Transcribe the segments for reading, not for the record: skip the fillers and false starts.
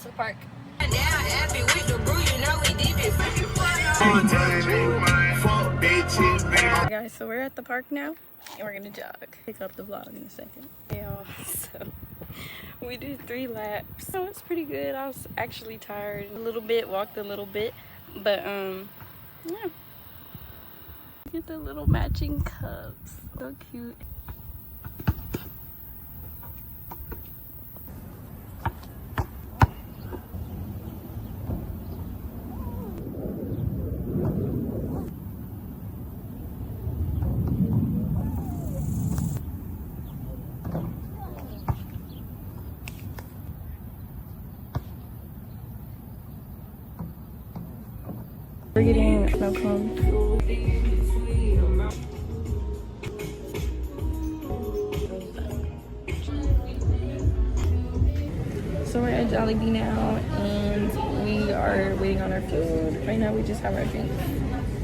to the park. Guys, so we're at the park now and we're gonna jog. Pick up the vlog in a second. Yeah, so we did 3 laps. So it's pretty good. I was actually tired a little bit, walked a little bit, but yeah. Get the little matching cups. So cute. We're getting snow cones. So we're at Jollibee now and we are waiting on our food. Right now we just have our drinks.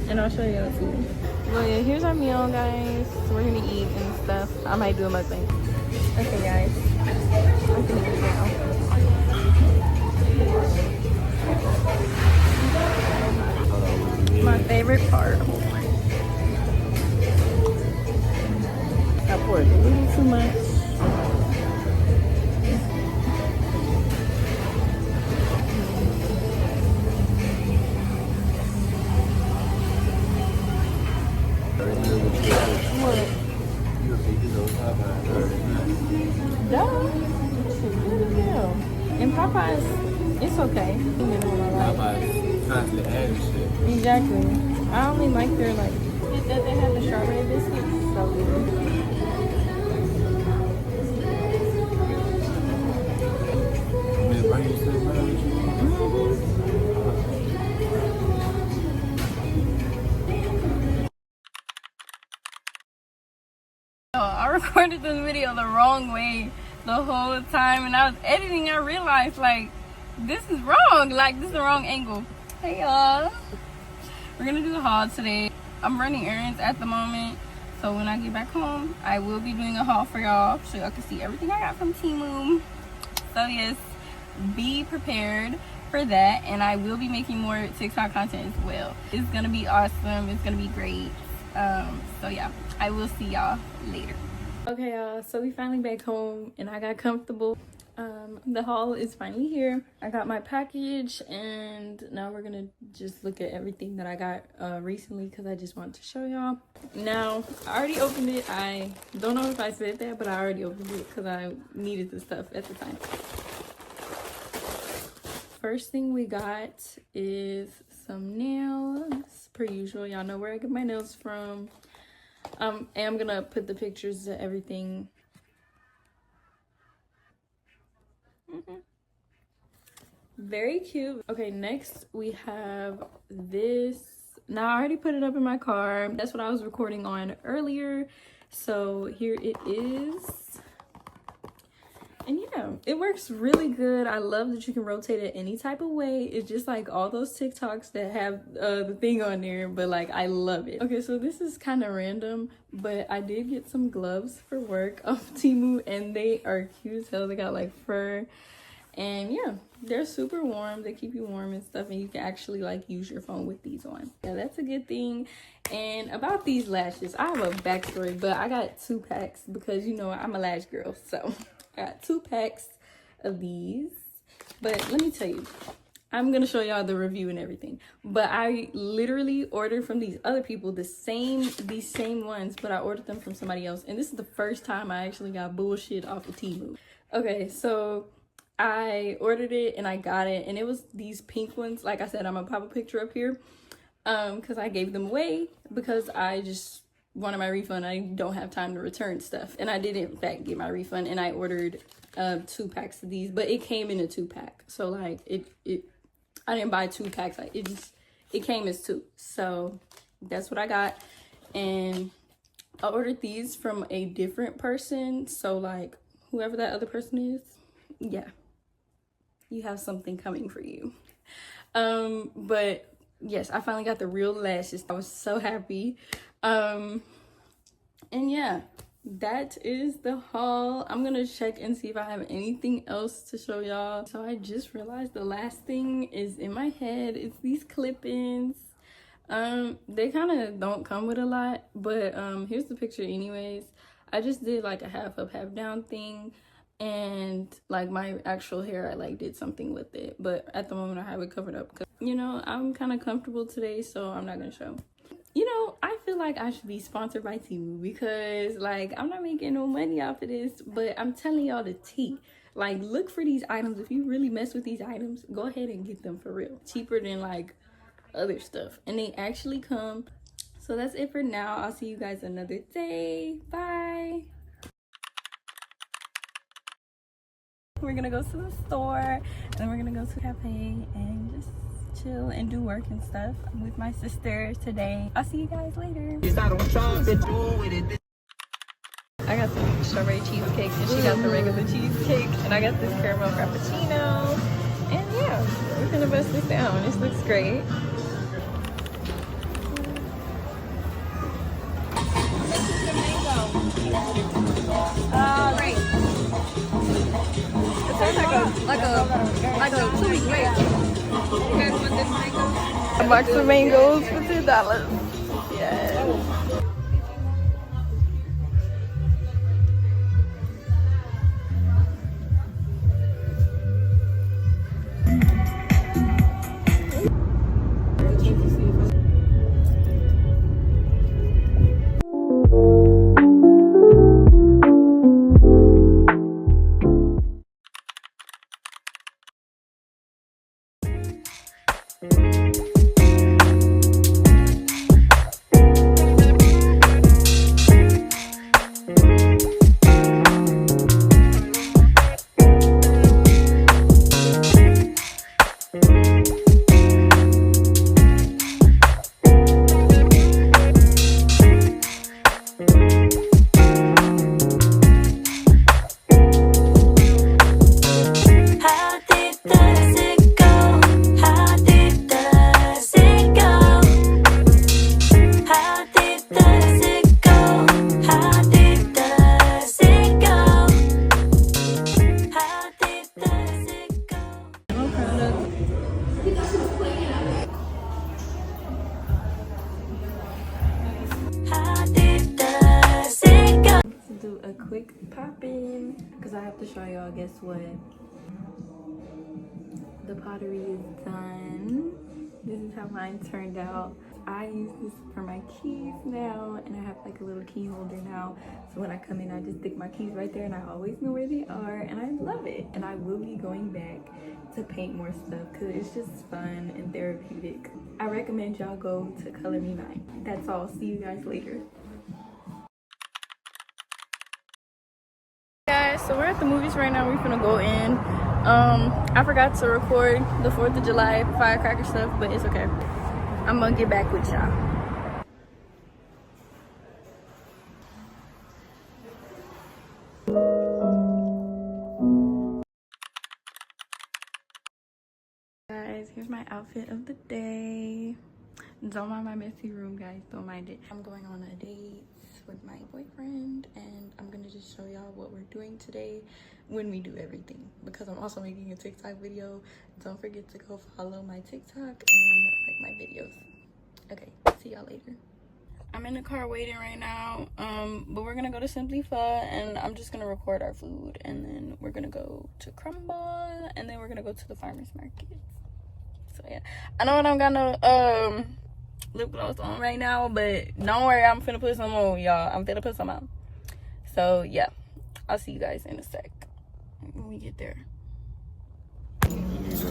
And I'll show you the food. Well yeah, here's our meal guys. So we're gonna eat and stuff. I might do a mukbang. Okay guys, I'm gonna eat now. My favorite part. I poured a little too much. What? Duh. And Popeyes, it's okay. Popeyes constantly adding shit. Exactly. I only like their like that they have the strawberry biscuits. So good. I recorded this video the wrong way the whole time, and I was editing. I realized like this is wrong. Like this is the wrong angle. Hey y'all, we're gonna do a haul today. I'm running errands at the moment, so when I get back home, I will be doing a haul for y'all, so y'all can see everything I got from Temu. So yes, be prepared for that, and I will be making more TikTok content as well. It's gonna be awesome. It's gonna be great. So yeah, I will see y'all later. Okay y'all, so we finally back home and I got comfortable. The haul is finally here. I got my package and now we're gonna just look at everything that I got recently because I just want to show y'all. Now I already opened it. I don't know if I said that, but I already opened it because I needed the stuff at the time. First thing we got is some nails. Per usual, y'all know where I get my nails from. And I'm gonna put the pictures of everything. Very cute. Okay, next we have this. Now I already put it up in my car. That's what I was recording on earlier. So here it is. And yeah, it works really good. I love that you can rotate it any type of way. It's just like all those TikToks that have the thing on there, but like I love it. Okay, so this is kind of random, but I did get some gloves for work off Temu and they are cute as hell. They got like fur and yeah, they're super warm. They keep you warm and stuff, and you can actually like use your phone with these on. Yeah, that's a good thing. And about these lashes, I have a backstory, but I got 2 packs because you know I'm a lash girl, so I got 2 packs of these. But let me tell you, I'm gonna show y'all the review and everything, but I literally ordered from these other people these same ones, but I ordered them from somebody else, and this is the first time I actually got bullshit off of Temu. Okay, so I ordered it and I got it, and it was these pink ones. Like I said, I'm gonna pop a picture up here because I gave them away because I just wanted my refund. I don't have time to return stuff, and I did in fact get my refund, and I ordered 2 packs of these, but it came in a 2-pack, so like I didn't buy 2 packs. Like it came as 2, so that's what I got. And I ordered these from a different person, so like whoever that other person is, yeah, you have something coming for you. But yes, I finally got the real lashes. I was so happy. And yeah, that is the haul. I'm gonna check and see if I have anything else to show y'all. So I just realized the last thing is in my head. It's these clip-ins. They kind of don't come with a lot, but here's the picture anyways. I just did like a half up, half down thing, and like my actual hair, I like did something with it, but at the moment I have it covered up because, you know, I'm kind of comfortable today, so I'm not gonna show. You know, I feel like I should be sponsored by Temu because like I'm not making no money off of this, but I'm telling y'all the tea. Like, look for these items. If you really mess with these items, go ahead and get them for real. Cheaper than like other stuff, and they actually come. So that's it for now. I'll see you guys another day. Bye. We're gonna go to the store, and then we're gonna go to a cafe and just chill and do work and stuff. I'm with my sister today. I'll see you guys later. I got some strawberry cheesecake, and she got the regular cheesecake, and I got this caramel frappuccino. And yeah, we're gonna bust this down. This looks great. Great. It tastes like a 2 week wait. You guys want this mango? A box of mangoes for $2. Yes. Do a quick pop in because I have to show y'all. Guess what? The pottery is done. This is how mine turned out. I use this for my keys now, and I have like a little key holder now, so when I come in I just stick my keys right there and I always know where they are, and I love it. And I will be going back to paint more stuff because it's just fun and therapeutic. I recommend y'all go to Color Me Mine. That's all. See you guys later. Guys, so we're at the movies right now. We're gonna go in. I forgot to record the 4th of July firecracker stuff, but it's okay. I'm gonna get back with y'all. Guys, here's my outfit of the day. Don't mind my messy room, guys. Don't mind it. I'm going on a date with my boyfriend, and I'm gonna just show y'all what we're doing today when we do everything, because I'm also making a TikTok video. Don't forget to go follow my TikTok and like my videos. Okay, see y'all later. I'm in the car waiting right now, but we're gonna go to Simply Pho, and I'm just gonna record our food, and then we're gonna go to Crumble, and then we're gonna go to the farmers market. So yeah, I know I'm gonna lip gloss on right now, but don't worry, I'm finna put some on, y'all. I'm finna put some on. So yeah, I'll see you guys in a sec when we get there. Here's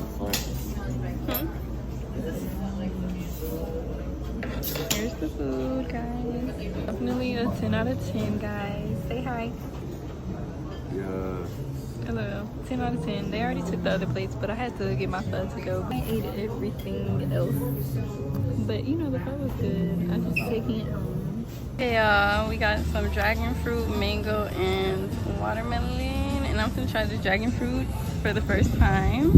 the food, guys. Definitely a 10 out of 10, guys. Say hi. Yeah. Hello. 10 out of 10. They already took the other plates, but I had to get my pho to go. I ate everything else, but you know, the pho was good. I'm just taking it home. Hey, we got some dragon fruit, mango, and watermelon, and I'm gonna try the dragon fruit for the first time.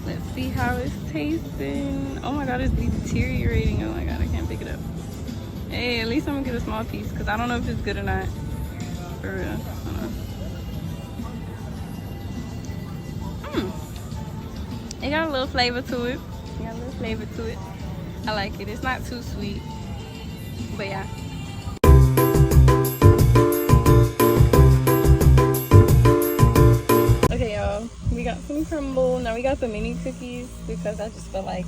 Let's see how it's tasting. Oh my god, it's deteriorating. Oh my god, I can't pick it up. Hey, at least I'm gonna get a small piece because I don't know if it's good or not. For real. It got a little flavor to it. I like it. It's not too sweet. But yeah. Okay, y'all. We got some crumble. Now we got the mini cookies because I just felt like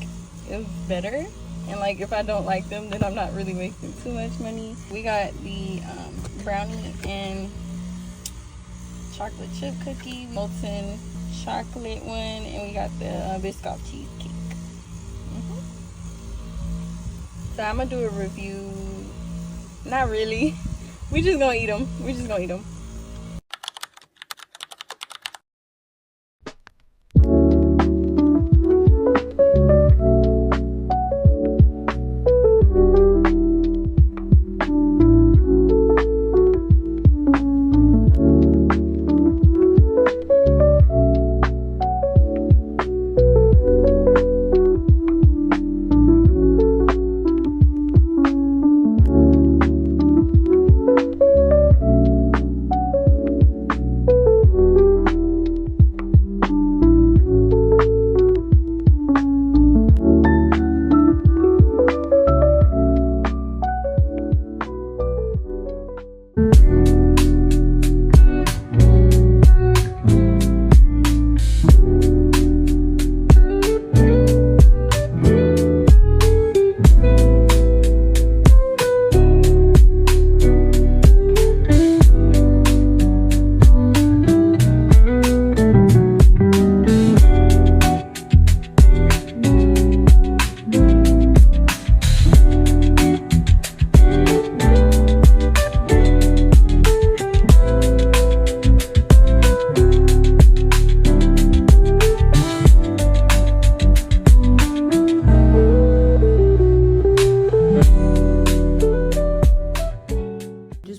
it was better. And like if I don't like them, then I'm not really wasting too much money. We got the brownie and chocolate chip cookie, molten chocolate one, and we got the Biscoff cheesecake. So I'm gonna do a review. Not really. We just gonna eat them.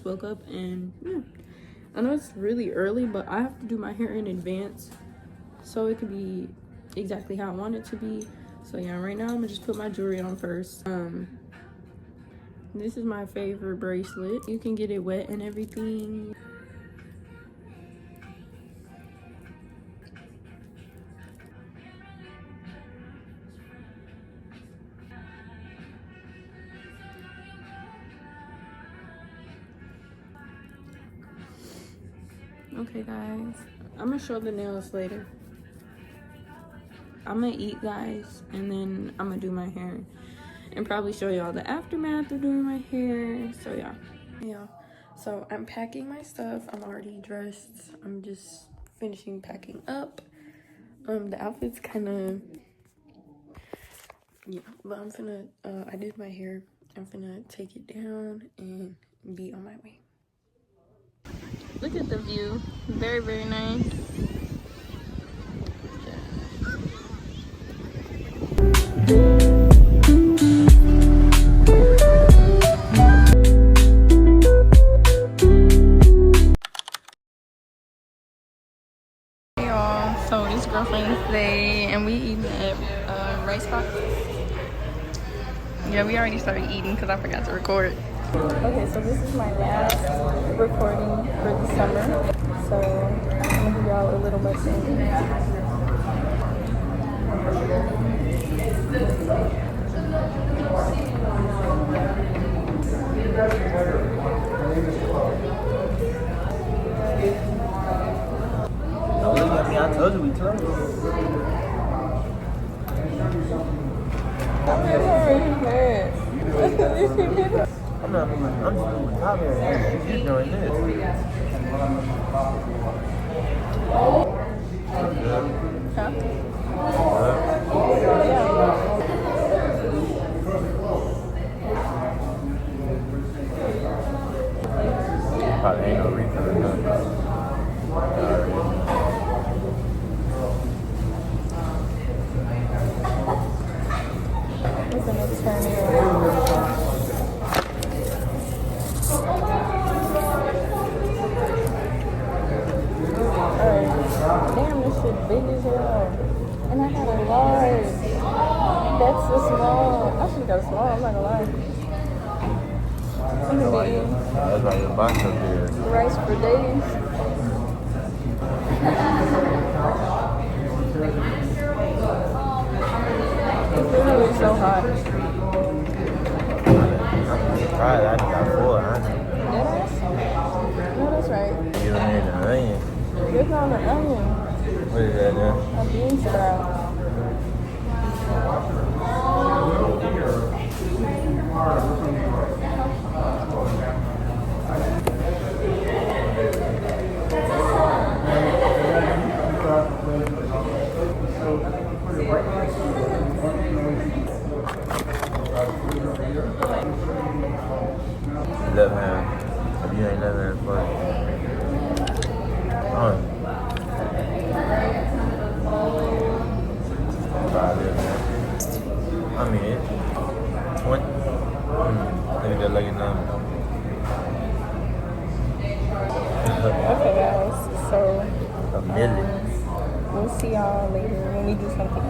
Woke up and yeah, I know it's really early, but I have to do my hair in advance so it could be exactly how I want it to be. So yeah, right now I'm gonna just put my jewelry on first. This is my favorite bracelet. You can get it wet and everything. Okay guys, I'm gonna show the nails later. I'm gonna eat, guys, and then I'm gonna do my hair and probably show y'all the aftermath of doing my hair. So yeah, so I'm packing my stuff. I'm already dressed. I'm just finishing packing up. The outfit's kind of, yeah, but I'm finna I did my hair. I'm finna take it down and be on my way. Look at the view. Very, very nice. Hey y'all, so it's girlfriend's day and we eating at Rice Box. Yeah, we already started eating because I forgot to record. Okay, so this is my last recording for the summer. So I'm gonna give y'all a little bit Don't look at me, I told you we close. I'm not moving, I'm just moving top here. She's doing this. Probably ain't no reason. Damn, this shit big as hell. And I had a large. That's the small. I should have got a small, I'm not gonna lie. And then That's why your box up there. rice for days. It's literally so hot. I'm surprised I done got full, honestly. Deadass? No, that's right. You don't need an onion. There's not an onion. What is that there? A bean sprout. Left hand. If you ain't left hand, fuck. I mean, 20. Look at that lucky number. Okay, guys. So A million. we'll see y'all later when we do something